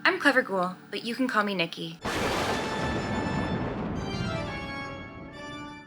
I'm Clever Ghoul, but you can call me Nikki.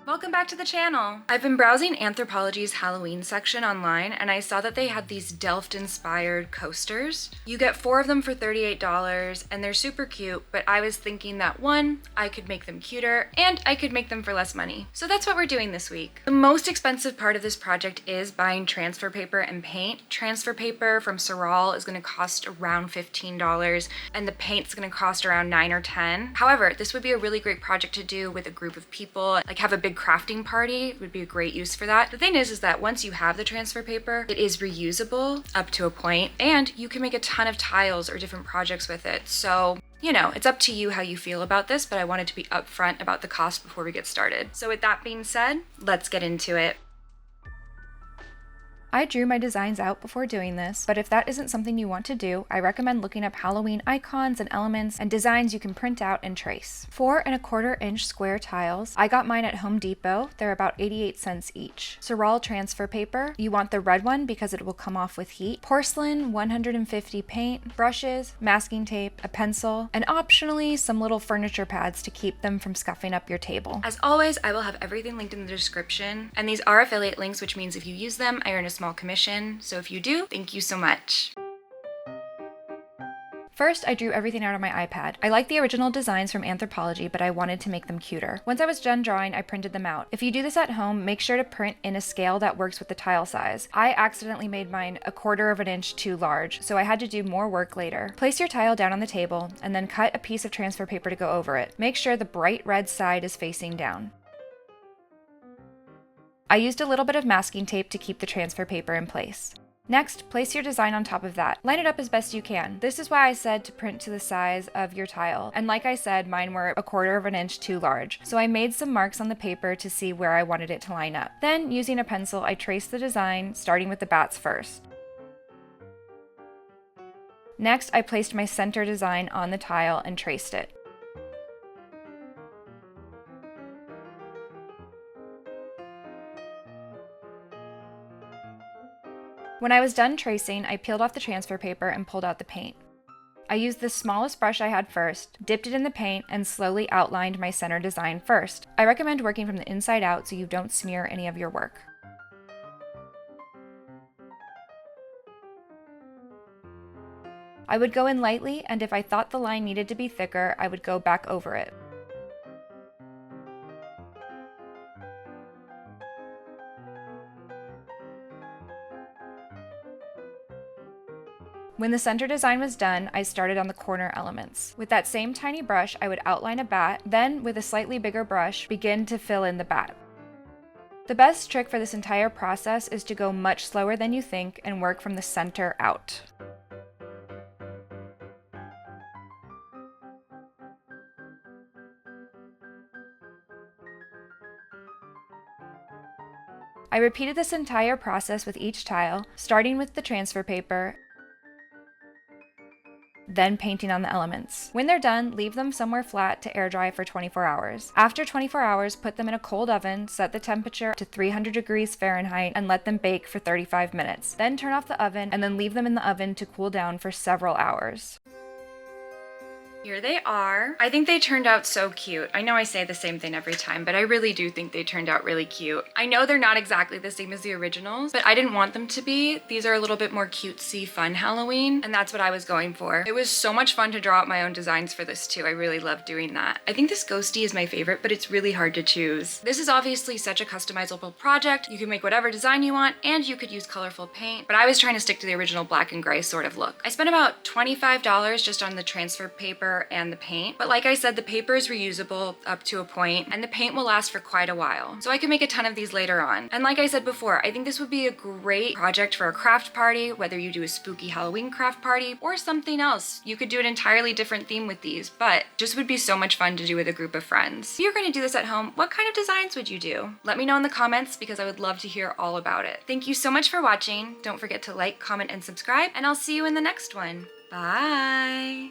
Welcome back to the channel. I've been browsing Anthropologie's Halloween section online and I saw that they had these Delft-inspired coasters. You get 4 of them for $38 and they're super cute, but I was thinking that one, I could make them cuter and I could make them for less money. So that's what we're doing this week. The most expensive part of this project is buying transfer paper and paint. Transfer paper from Sorall is going to cost around $15 and the paint's going to cost around $9 or $10. However, this would be a really great project to do with a group of people, like have a big crafting party would be a great use for that. The thing is that once you have the transfer paper, it is reusable up to a point, and you can make a ton of tiles or different projects with it. So, you know, it's up to you how you feel about this, but I wanted to be upfront about the cost before we get started. So with that being said, let's get into it. I drew my designs out before doing this, but if that isn't something you want to do, I recommend looking up Halloween icons and elements and designs you can print out and trace. 4¼ inch square tiles. I got mine at Home Depot. They're about 88 cents each. Sorall transfer paper. You want the red one because it will come off with heat. Porcelain, 150 paint, brushes, masking tape, a pencil, and optionally some little furniture pads to keep them from scuffing up your table. As always, I will have everything linked in the description, and these are affiliate links, which means if you use them, I earn a small commission, so if you do, thank you so much. First, I drew everything out on my iPad. I like the original designs from Anthropologie, but I wanted to make them cuter. Once I was done drawing, I printed them out. If you do this at home, make sure to print in a scale that works with the tile size. I accidentally made mine 1/4 inch too large, so I had to do more work later. Place your tile down on the table, and then cut a piece of transfer paper to go over it. Make sure the bright red side is facing down. I used a little bit of masking tape to keep the transfer paper in place. Next, place your design on top of that. Line it up as best you can. This is why I said to print to the size of your tile. And like I said, mine were 1/4 inch too large. So I made some marks on the paper to see where I wanted it to line up. Then, using a pencil, I traced the design, starting with the bats first. Next, I placed my center design on the tile and traced it. When I was done tracing, I peeled off the transfer paper and pulled out the paint. I used the smallest brush I had first, dipped it in the paint, and slowly outlined my center design first. I recommend working from the inside out so you don't smear any of your work. I would go in lightly, and if I thought the line needed to be thicker, I would go back over it. When the center design was done, I started on the corner elements. With that same tiny brush, I would outline a bat, then with a slightly bigger brush, begin to fill in the bat. The best trick for this entire process is to go much slower than you think and work from the center out. I repeated this entire process with each tile, starting with the transfer paper, then painting on the elements. When they're done, leave them somewhere flat to air dry for 24 hours. After 24 hours, put them in a cold oven, set the temperature to 300 degrees Fahrenheit, and let them bake for 35 minutes. Then turn off the oven, and then leave them in the oven to cool down for several hours. Here they are. I think they turned out so cute. I know I say the same thing every time, but I really do think they turned out really cute. I know they're not exactly the same as the originals, but I didn't want them to be. These are a little bit more cutesy, fun Halloween, and that's what I was going for. It was so much fun to draw out my own designs for this too. I really love doing that. I think this ghosty is my favorite, but it's really hard to choose. This is obviously such a customizable project. You can make whatever design you want, and you could use colorful paint, but I was trying to stick to the original black and gray sort of look. I spent about $25 just on the transfer paper and the paint, but like I said, the paper is reusable up to a point, and the paint will last for quite a while. So I can make a ton of these later on. And like I said before, I think this would be a great project for a craft party, whether you do a spooky Halloween craft party or something else. You could do an entirely different theme with these, but just would be so much fun to do with a group of friends. If you're going to do this at home, what kind of designs would you do? Let me know in the comments because I would love to hear all about it. Thank you so much for watching. Don't forget to like, comment, and subscribe, and I'll see you in the next one. Bye!